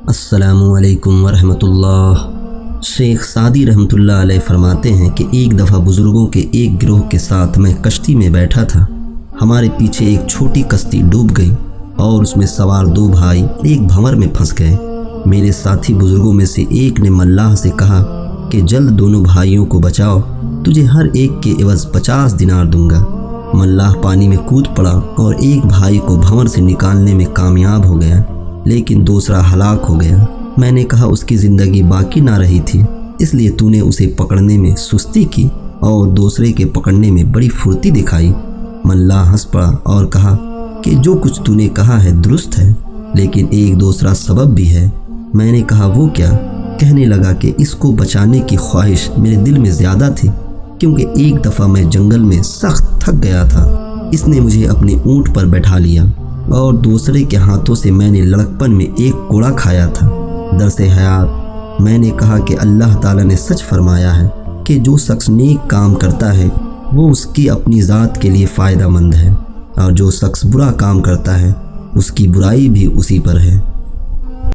السلام علیکم ورحمۃ اللہ۔ شیخ سعدی رحمۃ اللہ علیہ فرماتے ہیں کہ ایک دفعہ بزرگوں کے ایک گروہ کے ساتھ میں کشتی میں بیٹھا تھا۔ ہمارے پیچھے ایک چھوٹی کشتی ڈوب گئی اور اس میں سوار دو بھائی ایک بھنور میں پھنس گئے۔ میرے ساتھی بزرگوں میں سے ایک نے ملاح سے کہا کہ جلد دونوں بھائیوں کو بچاؤ، تجھے ہر ایک کے عوض 50 دینار دوں گا۔ ملاح پانی میں کود پڑا اور ایک بھائی کو بھنور سے نکالنے میں کامیاب ہو گیا، لیکن دوسرا ہلاک ہو گیا۔ میں نے کہا اس کی زندگی باقی نہ رہی تھی، اس لیے تو نے اسے پکڑنے میں سستی کی اور دوسرے کے پکڑنے میں بڑی پھرتی دکھائی۔ ملاح ہنس پڑا اور کہا کہ جو کچھ تو نے کہا ہے درست ہے، لیکن ایک دوسرا سبب بھی ہے۔ میں نے کہا وہ کیا؟ کہنے لگا کہ اس کو بچانے کی خواہش میرے دل میں زیادہ تھی، کیونکہ ایک دفعہ میں جنگل میں سخت تھک گیا تھا۔ اس نے مجھے اپنے اونٹ پر بٹھا لیا اور دوسرے کے ہاتھوں سے میں نے لڑکپن میں ایک کوڑا کھایا تھا۔ درس حیات میں نے کہا کہ اللہ تعالیٰ نے سچ فرمایا ہے کہ جو شخص نیک کام کرتا ہے وہ اس کی اپنی ذات کے لیے فائدہ مند ہے، اور جو شخص برا کام کرتا ہے اس کی برائی بھی اسی پر ہے۔